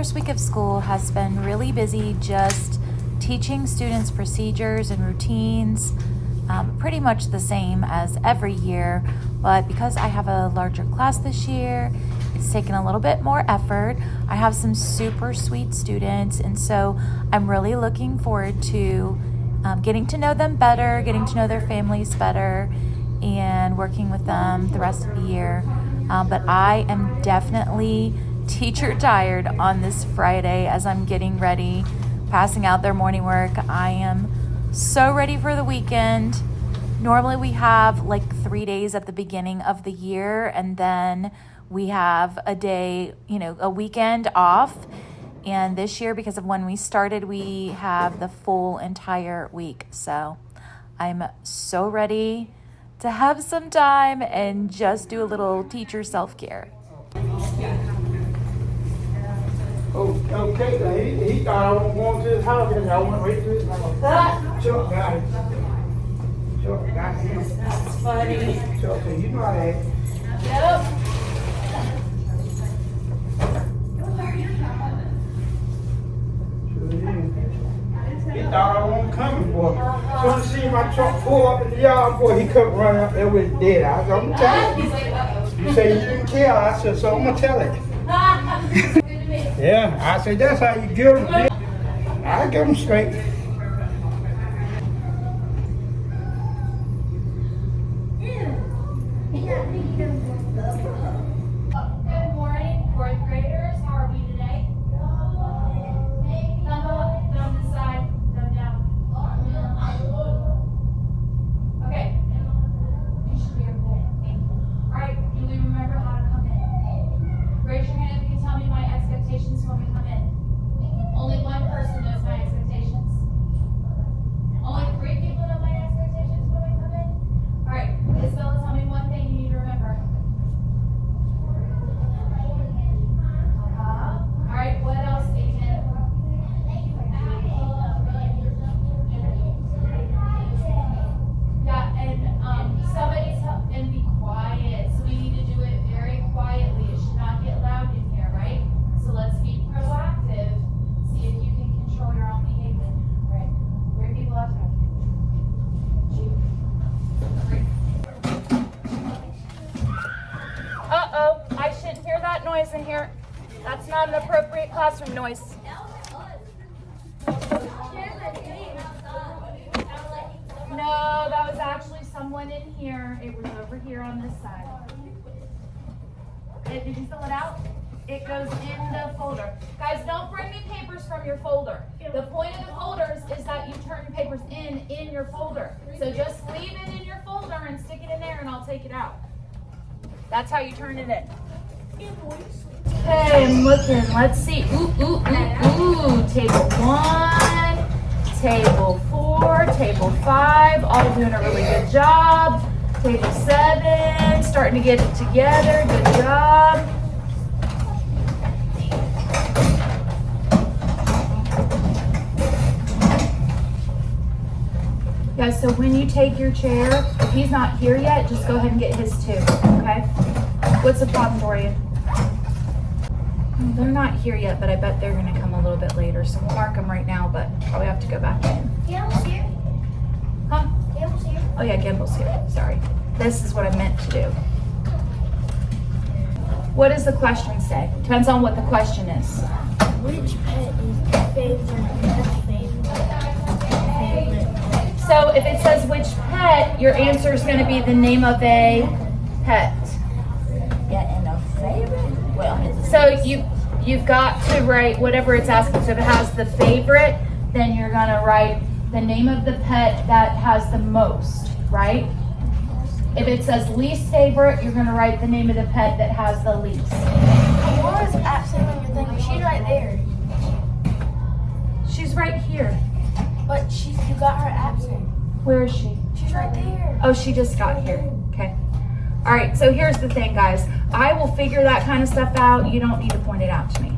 first week of school has been really busy just teaching students procedures and routines, pretty much the same as every year, but because I have a larger class this year, it's taken a little bit more effort. I have some super sweet students, and so I'm really looking forward to getting to know them better, getting to know their families better, and working with them the rest of the year. But I am definitely teacher tired on this Friday as I'm getting ready, passing out their morning work. I am so ready for the weekend. Normally we have like 3 days at the beginning of the year, and then we have a day, a weekend off. And this year, because of when we started, we have the full entire week. So I'm so ready to have some time and just do a little teacher self-care. Oh, okay, then he thought I was going to his house and I went right to his house. Chuck got it. Chuck got him. That's funny. Chuck said, you know how that. Yep. Sure did. He thought I wasn't coming, boy. So I see my truck pull up in the yard, boy, he come running up there with his dead. I said, I'm gonna tell He's you. like, uh-oh. You say you didn't tell. I said, so I'm gonna tell it. Yeah, I said, that's how you get them. I get them straight. Good morning, fourth graders. How are we today? Thumb up, thumb this side, thumb down. Okay. You should be okay. All right, do we remember how to come in? Raise your hand if you can tell me my expectations when we come in. Only one person knows my expectations. Only 3 people know my expectations when we come in. All right, Isabella, tell me one thing you need to remember. All right, what else, Ethan? Yeah, and somebody tell and be quiet. So we need to do it very quietly. It should not get loud in here, right? So let's be proactive. See if you can control your own behavior. All right, where do people have to? 2, 3. Uh-oh, I shouldn't hear that noise in here. That's not an appropriate classroom noise. No, that was actually someone in here. It was over here on this side. Did you fill it out? It goes in the folder. Guys, don't bring me papers from your folder. The point of the folders is that you turn papers in your folder. So just leave it in your folder and stick it in there and I'll take it out. That's how you turn it in. Okay, I'm looking. Let's see. Ooh. Table 1, table 4, table 5. All doing a really good job. Table 7, starting to get it together. Good job. Yeah, so when you take your chair, if he's not here yet, just go ahead and get his too, okay? What's the problem, Dorian? They're not here yet, but I bet they're gonna come a little bit later, so we'll mark them right now, but probably have to go back in. Gamble's here. Huh? Gamble's here. Oh yeah, Gimbel's here, sorry. This is what I meant to do. What does the question say? Depends on what the question is. Which pet is favorite? So if it says which pet, your answer is gonna be the name of a pet. Yeah, and a favorite? Well, So you've got to write whatever it's asking. So if it has the favorite, then you're gonna write the name of the pet that has the most, right? If it says least favorite, you're gonna write the name of the pet that has the least. Laura's absent on your thing. She's right there. She's right here. But you got her absent. Where is she? She's right there. Oh, she just got here. Okay. All right, so here's the thing, guys. I will figure that kind of stuff out. You don't need to point it out to me.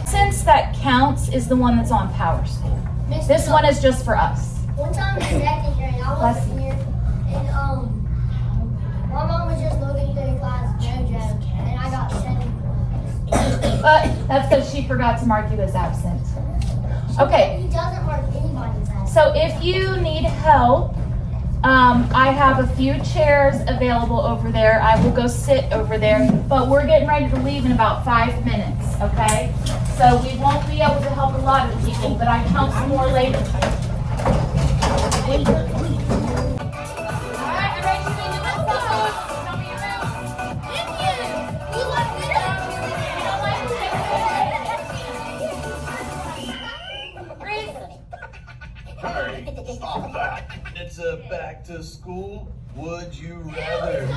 Since that counts is the one that's on Power School. This one is just for us. One time in second grade, I wasn't here, and my mom was just looking through the class JoJo, and I got second. That's because she forgot to mark you as absent. Okay. He doesn't mark anybody's ass. So if you need help, I have a few chairs available over there. I will go sit over there, but we're getting ready to leave in about 5 minutes, okay? So we won't be able to help a lot of people, but I can help some more later. All right, I'm ready to do the rest of the food. Tell me your room. You don't like it? Breathe. Hey, stop that. It's a back to school. Would you rather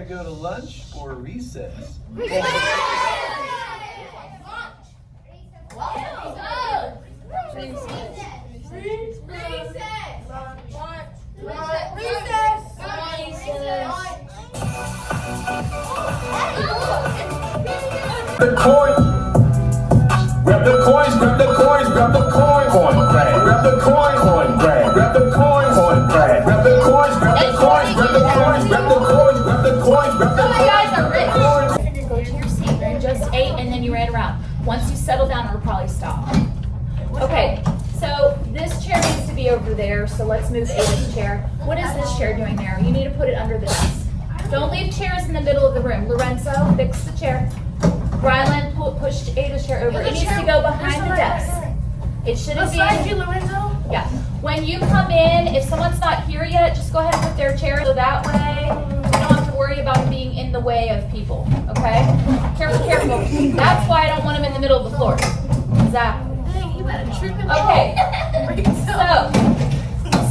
go to lunch or recess? The coin. Grab the coins, grab the coins, grab the coin, coin grab. Grab the coin, coin grab. Grab the coin, coin grab. Grab the coins, grab the coins, grab the coins, grab the coins, grab the coins, grab the Some of you guys are rich. coins. You're gonna go to your seat. You just ate and then you ran around. Once you settle down, it'll probably stop. Okay, so this chair needs to be over there, so let's move Ada's chair. What is this chair doing there? You need to put it under the desk. Don't leave chairs in the middle of the room. Lorenzo, fix the chair. Rylan, push Ada's chair over. It needs to go behind the desk. It shouldn't be. Lorenzo. Yeah. When you come in, if someone's not here yet, just go ahead and put their chair so that way you don't have to worry about them being in the way of people. Okay? Careful, careful. That's why I don't want them in the middle of the floor. Exactly. Okay. So,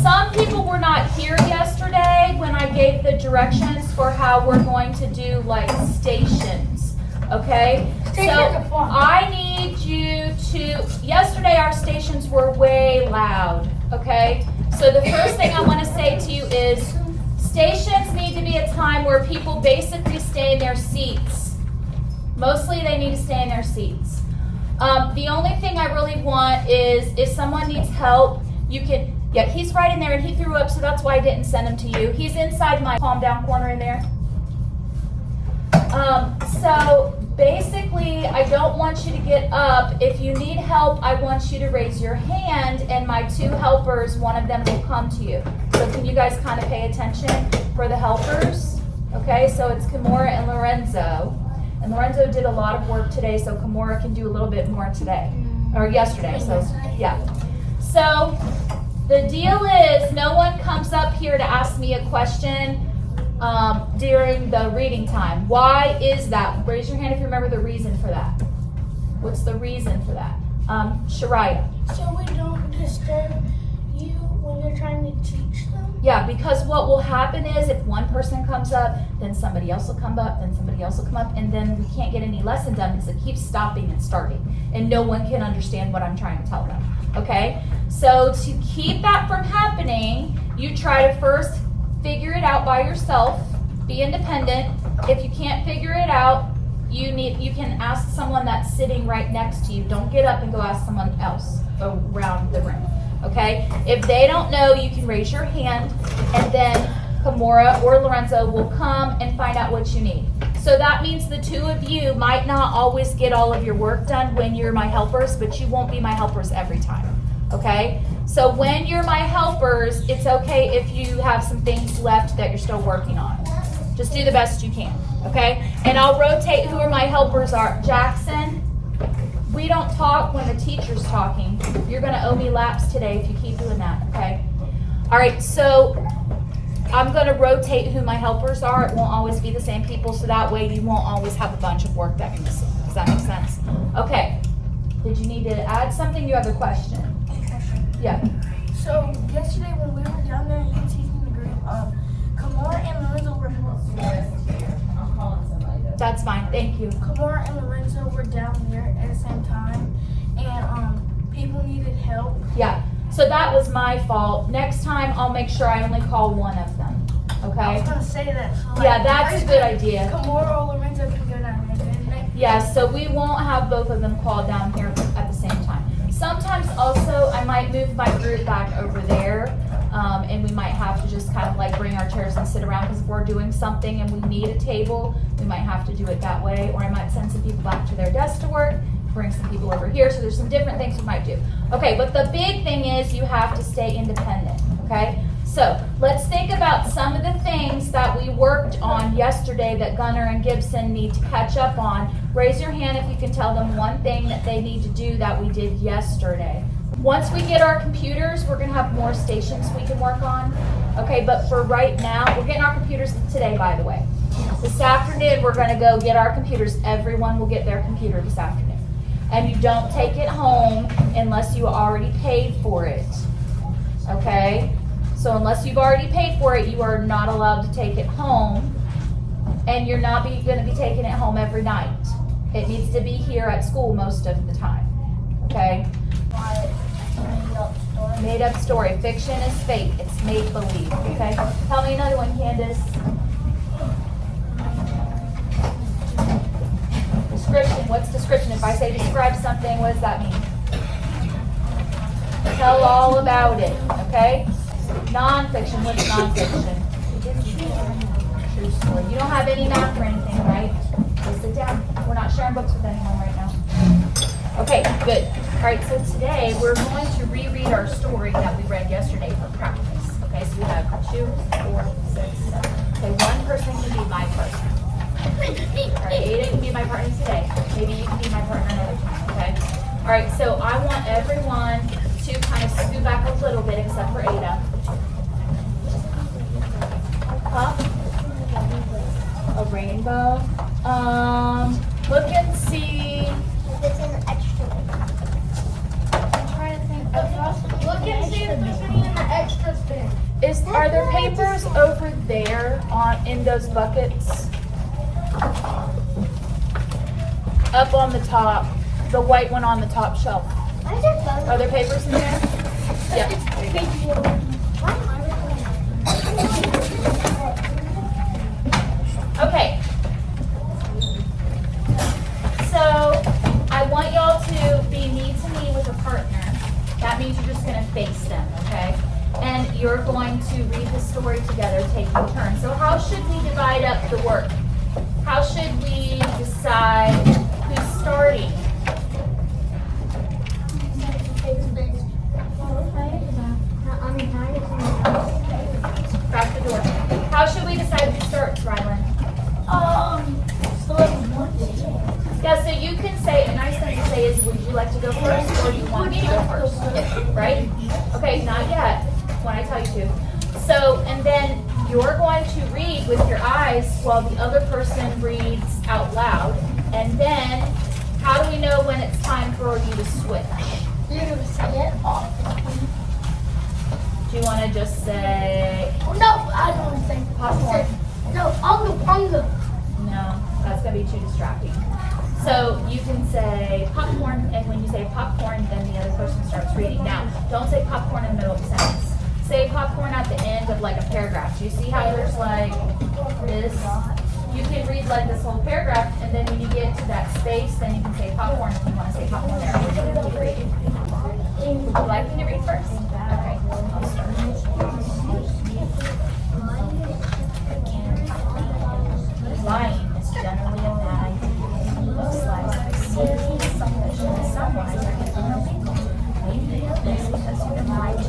some people were not here yesterday when I gave the directions for how we're going to do like stations. Okay? So I need you to, yesterday our stations were way loud. Okay? So the first thing I want to say to you is stations need to be a time where people basically stay in their seats. Mostly they need to stay in their seats. The only thing I really want is if someone needs help, you can, yeah, he's right in there and he threw up, so that's why I didn't send him to you. He's inside my palm down corner in there. So basically, I don't want you to get up. If you need help, I want you to raise your hand, and my two helpers, one of them will come to you. So can you guys kind of pay attention for the helpers? Okay, so it's Kimura and Lorenzo. And Lorenzo did a lot of work today, so Kimura can do a little bit more today, or yesterday, so yeah. So the deal is no one comes up here to ask me a question during the reading time. Why is that? Raise your hand if you remember the reason for that. What's the reason for that? Shariah. So we don't disturb you when you're trying to teach them? Yeah, because what will happen is if one person comes up, then somebody else will come up, then somebody else will come up, and then we can't get any lesson done because it keeps stopping and starting, and no one can understand what I'm trying to tell them, okay? So to keep that from happening, you try to first figure it out by yourself, be independent. If you can't figure it out, you can ask someone that's sitting right next to you. Don't get up and go ask someone else around the room. Okay? If they don't know, you can raise your hand, and then Kimura or Lorenzo will come and find out what you need. So that means the two of you might not always get all of your work done when you're my helpers, but you won't be my helpers every time. Okay? So when you're my helpers, it's okay if you have some things left that you're still working on. Just do the best you can. Okay? And I'll rotate who my helpers are. Jackson, we don't talk when the teacher's talking. You're going to owe me laps today if you keep doing that, okay? All right, so I'm going to rotate who my helpers are. It won't always be the same people, so that way you won't always have a bunch of work that you're missing. Does that make sense? Okay. Did you need to add something? You have a question? Yeah. So yesterday when we were down there, you teaching the group, Kimura and Lorenzo were That's fine. Thank you. Kimura and Lorenzo were down there at the same time, and people needed help. Yeah. So that was my fault. Next time, I'll make sure I only call one of them. I Okay? was gonna say that. So Yeah, that's a good idea. Kimura or Lorenzo can go down there, didn't they? Yeah, so we won't have both of them called down here at the same time. Sometimes also, I might move my group back over there. And we might have to just kind of like bring our chairs and sit around, because if we're doing something and we need a table, we might have to do it that way. Or I might send some people back to their desk to work, bring some people over here. So there's some different things we might do. Okay, but the big thing is you have to stay independent, okay? So let's think about some of the things that we worked on yesterday that Gunnar and Gibson need to catch up on. Raise your hand if you can tell them one thing that they need to do that we did yesterday. Once we get our computers, we're gonna have more stations we can work on. Okay, but for right now, we're getting our computers today, by the way. This afternoon, we're gonna go get our computers. Everyone will get their computer this afternoon. And you don't take it home unless you already paid for it, okay? So unless you've already paid for it, you are not allowed to take it home, and you're not gonna be taking it home every night. It needs to be here at school most of the time, okay? Made up story. Fiction is fake. It's make believe, okay? Tell me another one, Candace. Description. What's description? If I say describe something, what does that mean? Tell all about it, okay? Non-fiction. What's non-fiction? True story. You don't have any math or anything, right? Just sit down. We're not sharing books with anyone right now. Okay, good. All right, so today we're going to reread our story that we read yesterday for practice. Okay, so we have 2, 4, 6, 7. Okay, one person can be my partner. All right, Ada can be my partner today. Maybe you can be my partner another time, okay? All right, so I want everyone to kind of scoot back a little bit except for Ada. Up. A rainbow. Look and see. It's an extra one. I'm trying to think. Look and see if there's any in the extra bin. Are there papers over there in those buckets? Up on the top, the white one on the top shelf. Are there papers in there? Yeah. Okay. So I want y'all to be knee to knee with a partner. That means you're just going to face them, okay? And you're going to read the story together, taking turns. So how should we divide up the work? How should we decide who's starting? Back the door. How should we decide who starts, Rylan? Yeah, so you can say, a nice thing to say is, would you like to go first, or you want me to go first? Right? Okay, not yet, when I tell you to. So, and then you're going to read with your eyes while the other person reads out loud. And then, how do we know when it's time for you to switch? You're going to say it off. Do you want to just say No, I don't want to say popcorn? No, I'll go. No, that's going to be too distracting. So you can say popcorn, and when you say popcorn, then the other person starts reading. Now, don't say popcorn in the middle of a sentence. Say popcorn at the end of like a paragraph. Do you see how there's like this? You can read like this whole paragraph, and then when you get to that space, then you can say popcorn if you want to say popcorn there. We're going to keep reading. Would you like me to read first? Okay, I'll start. Lying is generally a bad idea. Looks like deceiving, selfish, and someone is illegal. Maybe this because you've been lied to.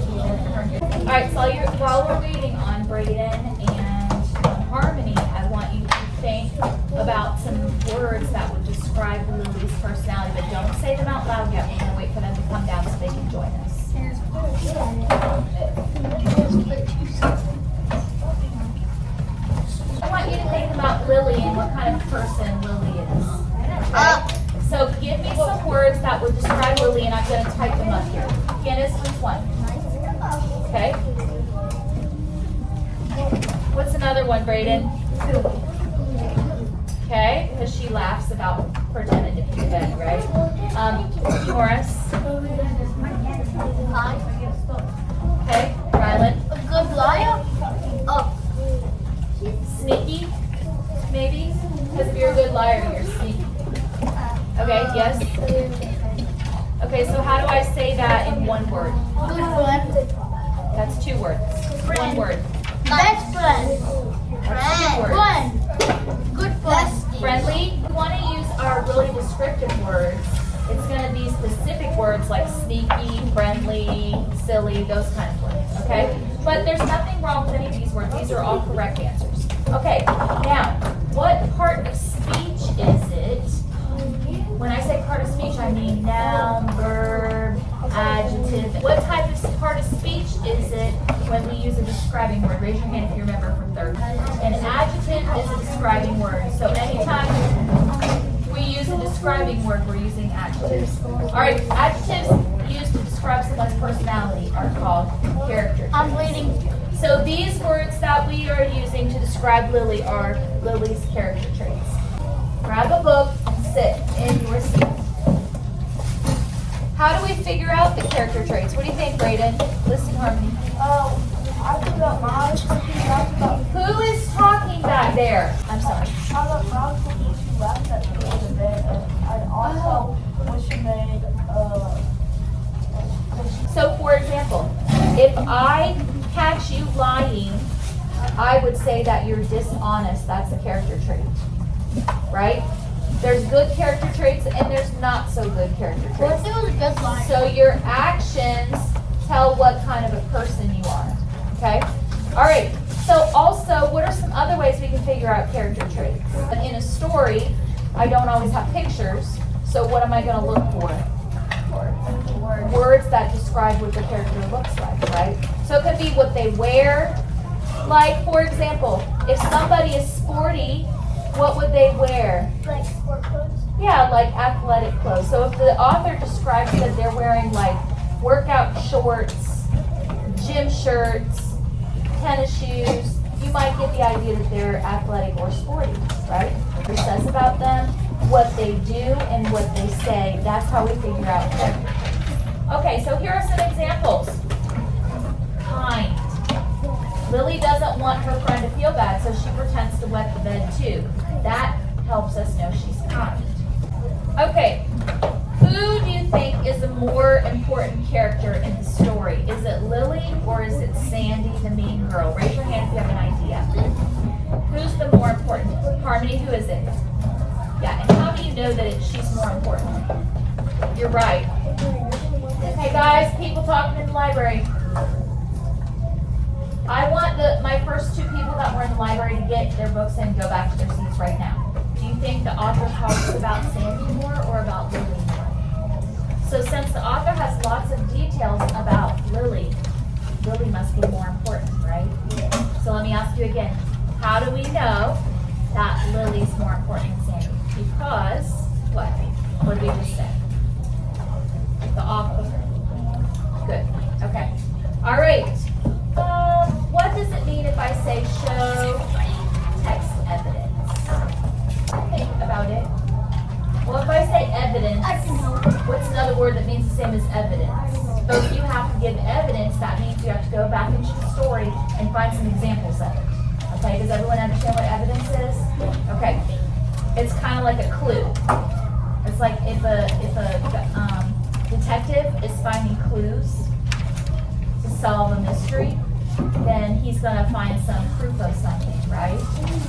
All right, so while we're waiting on Braden and Harmony, I want you to think about some words that would describe Lily's personality, but don't say them out loud yet. We're going to wait for them to come down so they can join us. I want you to think about Lily and what kind of person Lily is. Okay? So give me some words that would describe Lily, and I'm going to type them up here. Candace, which one? Okay. What's another one, Braden? Okay, because she laughs about pretending to be bed, right? Morris. Okay, Rylan. A good liar? Sneaky, maybe? Because if you're a good liar, you're sneaky. Okay, yes? Okay, so how do I say that in one word? Good friend. That's 2 words. 1 word. Best friend. That's 2 words. Friend. Good friend. Friendly. We want to use our really descriptive words. It's going to be specific words like sneaky, friendly, silly, those kind of words, okay? But there's nothing wrong with any of these words. These are all correct answers. Okay, now, what part of speech is it? When I say part of speech, I mean noun, verb, adjective. What type of part of speech is it when we use a describing word? Raise your hand if you remember from 3rd. An adjective is a describing word. So anytime we use a describing word, we're using adjectives. All right, adjectives used to describe someone's personality are called character traits. I'm waiting. So these words that we are using to describe Lily are Lily's character traits. Grab a book and sit in your seat. How do we figure out the character traits? What do you think, Brayden? Listen, Harmony. I forgot mine. Who is talking back there? I'm sorry. I love Rob for you two left at the end of it, and also when she made So, for example, if I catch you lying, I would say that you're dishonest. That's a character trait, right? There's good character traits and there's not so good character What traits. if it was a good line? So your actions tell what kind of a person you are, okay? All right, so also, what are some other ways we can figure out character traits? In a story, I don't always have pictures, so what am I gonna look for? Words that describe what the character looks like, right? So it could be what they wear. Like, for example, if somebody is sporty, what would they wear? Like sport clothes? Yeah, like athletic clothes. So if the author describes that they're wearing like workout shorts, gym shirts, tennis shoes, you might get the idea that they're athletic or sporty, right? It says about them, what they do, and what they say. That's how we figure out character. Okay, so here are some examples. Kind. Lily doesn't want her friend to feel bad, so she pretends to wet the bed too. That helps us know she's kind. Okay, who do you think is a more important character in the story? Is it Lily or is it Sandy, the mean girl? Raise your hand if you have an idea. Who's the more important? Harmony, who is it? Yeah, and how do you know that she's more important? You're right. Hey guys, people talking in the library. I want my first 2 people that were in the library to get their books and go back to their seats right now. Do you think the author talks about Sandy more or about Lily more? So since the author has lots of details about Lily, Lily must be more important, right? So let me ask you again. How do we know that Lily's more important than Sandy? Because, what? What did we just say? The author. Good. Okay. All right. What does it mean if I say show text evidence? Think about it. Well, if I say evidence, what's another word that means the same as evidence? So if you have to give evidence, that means you have to go back into the story and find some examples of it. Okay, does everyone understand what evidence is? Okay, it's kind of like a clue. It's like if a detective is finding clues to solve a mystery, then he's going to find some proof of something, right?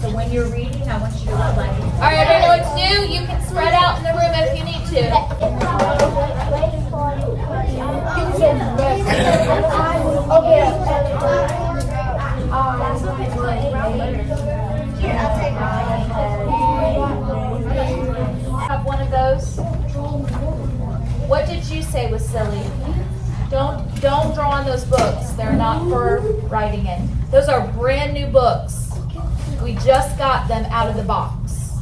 So when you're reading, I want you to look like, all right, everybody know what to do? You can spread out in the room if you need to. Have one of those. What did you say was silly? Don't draw on those books. They're not for writing in. Those are brand new books. We just got them out of the box.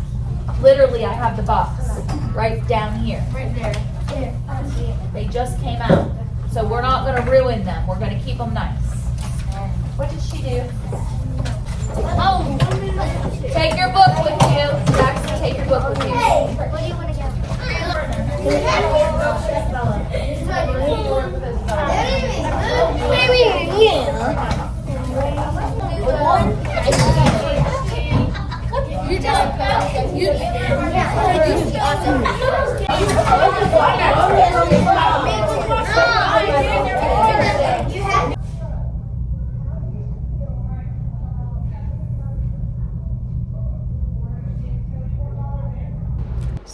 Literally, I have the box right down here. Right there. There. They just came out. So we're not going to ruin them. We're going to keep them nice. What did she do? Oh, take your book with you. Jackson, take your book with you. What do you want to get?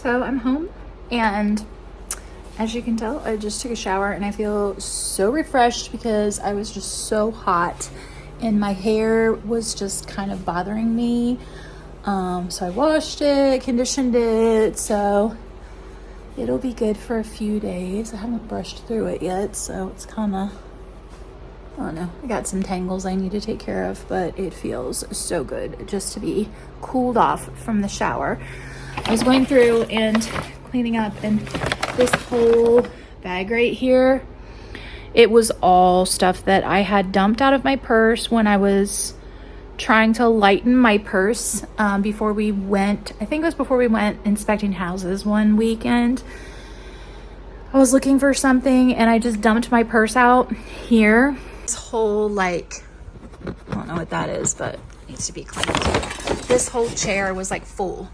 So I'm home, and as you can tell, I just took a shower and I feel so refreshed because I was just so hot and my hair was just kind of bothering me. So I washed it, conditioned it, so it'll be good for a few days. I haven't brushed through it yet, so it's kind of, I don't know, I got some tangles I need to take care of, but it feels so good just to be cooled off from the shower. I was going through and cleaning up, and this whole bag right here, it was all stuff that I had dumped out of my purse when I was trying to lighten my purse before we went, I think it was before we went inspecting houses one weekend. I was looking for something and I just dumped my purse out here. This whole, like, I don't know what that is, but it needs to be cleaned. This whole chair was like full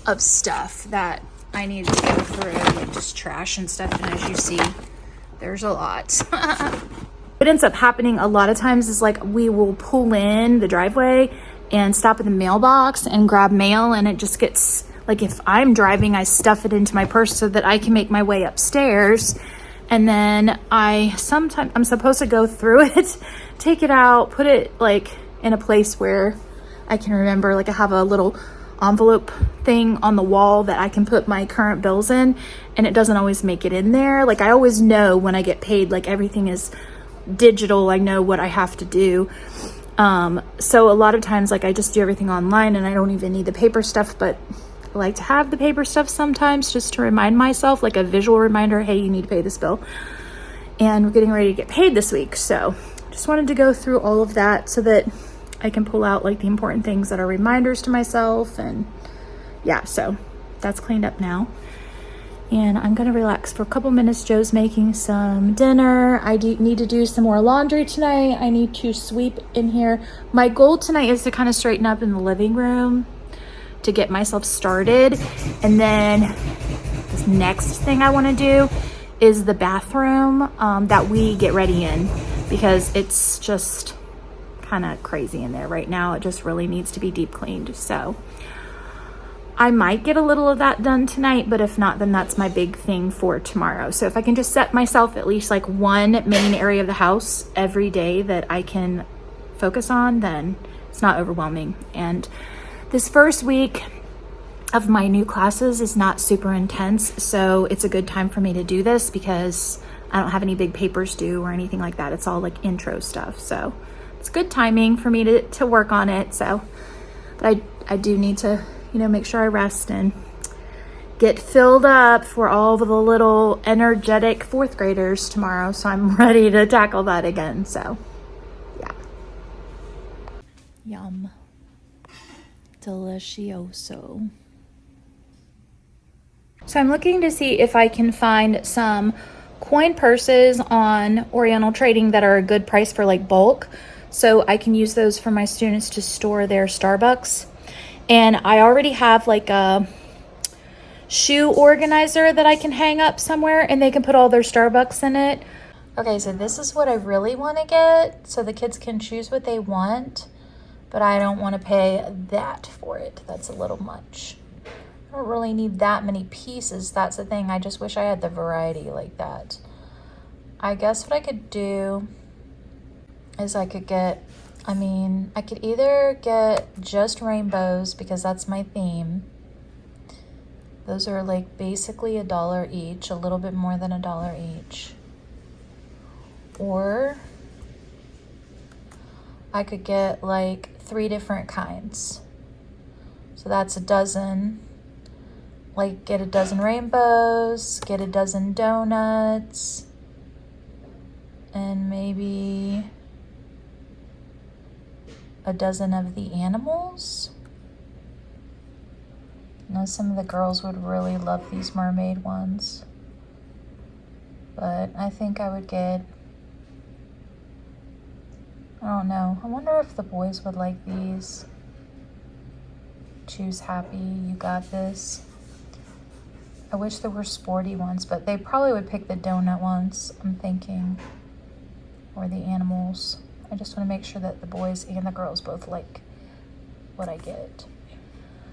of stuff that I needed to go through, like just trash and stuff, and as you see, there's a lot. What ends up happening a lot of times is like we will pull in the driveway and stop at the mailbox and grab mail, and it just gets, like, if I'm driving, I stuff it into my purse so that I can make my way upstairs, and then I'm supposed to go through it, take it out, put it like in a place where I can remember, like I have a little envelope thing on the wall that I can put my current bills in, and it doesn't always make it in there. Like, I always know when I get paid, like everything is digital, I know what I have to do. So a lot of times, like, I just do everything online and I don't even need the paper stuff, but I like to have the paper stuff sometimes just to remind myself, like a visual reminder, hey, you need to pay this bill. And we're getting ready to get paid this week, so just wanted to go through all of that so that I can pull out like the important things that are reminders to myself. And yeah, so that's cleaned up now. And I'm gonna relax for a couple minutes. Joe's making some dinner. I need to do some more laundry tonight. I need to sweep in here. My goal tonight is to kind of straighten up in the living room to get myself started. And then this next thing I wanna do is the bathroom that we get ready in, because it's just kind of crazy in there right now. It just really needs to be deep cleaned. So I might get a little of that done tonight, but if not, then that's my big thing for tomorrow. So if I can just set myself at least like one main area of the house every day that I can focus on, then it's not overwhelming. And this first week of my new classes is not super intense, so it's a good time for me to do this because I don't have any big papers due or anything like that. It's all like intro stuff, so it's good timing for me to work on it. So, but I do need to, you know, make sure I rest and get filled up for all of the little energetic fourth graders tomorrow. So I'm ready to tackle that again. So yeah. Yum. Delicioso. So I'm looking to see if I can find some coin purses on Oriental Trading that are a good price for like bulk, so I can use those for my students to store their Starbucks. And I already have like a shoe organizer that I can hang up somewhere and they can put all their Starbucks in it. Okay, so this is what I really want to get, so the kids can choose what they want, but I don't want to pay that for it. That's a little much. I don't really need that many pieces. That's the thing. I just wish I had the variety like that. I guess what I could do is I could get, I could either get just rainbows because that's my theme. Those are like basically $1 each, a little bit more than $1 each. Or I could get like 3 different kinds. So that's a dozen. Like, get a dozen rainbows, get a dozen donuts, and maybe a dozen of the animals. I know some of the girls would really love these mermaid ones, but I think I would get, I don't know. I wonder if the boys would like these. Choose happy, you got this. I wish there were sporty ones, but they probably would pick the donut ones, I'm thinking, or the animals. I just want to make sure that the boys and the girls both like what I get.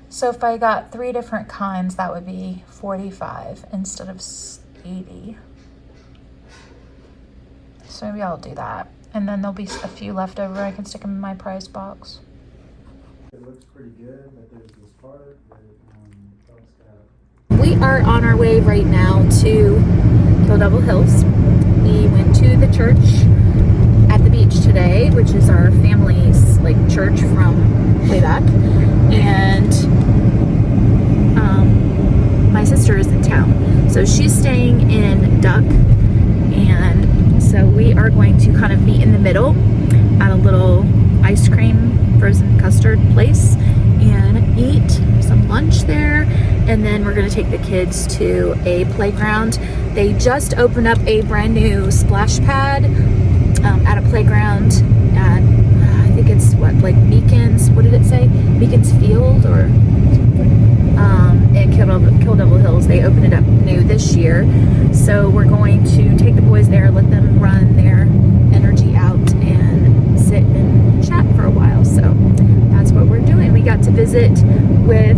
So if I got 3 different kinds, that would be 45 instead of 80. So maybe I'll do that. And then there'll be a few left over. I can stick them in my prize box. It looks pretty good, but there's this part that Doug's got. We are on our way right now to Kill Devil Hills. We went to the church at the beach today, which is our family's like church from way back. And my sister is in town, so she's staying in Duck, and so we are going to kind of meet in the middle at a little ice cream frozen custard place and eat some lunch there, and then we're going to take the kids to a playground. They just opened up a brand new splash pad at a playground at I think it's like Meekins, what did it say, Meekins Field, or in Kill Devil Hills. They opened it up new this year, so we're going to take the boys there, let them run their energy out and sit and chat for a while. So that's what we're doing. We got to visit with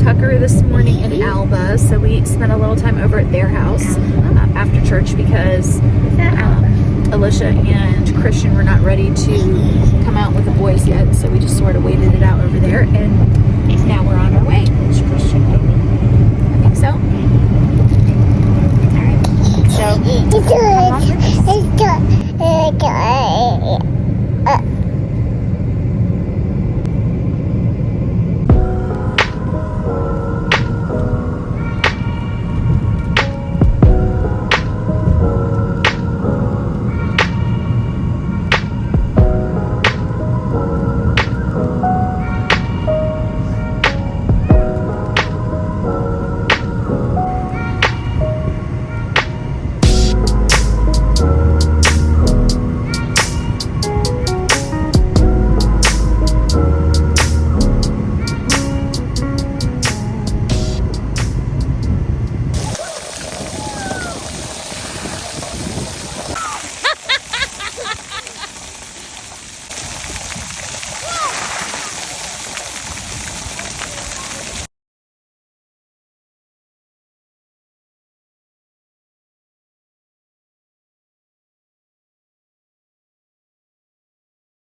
Tucker this morning in Alba, so we spent a little time over at their house after church because Alicia and Christian were not ready to come out with the boys yet, so we just sort of waited it out over there, and now we're on our way. Is Christian ready? I think so. Alright. So,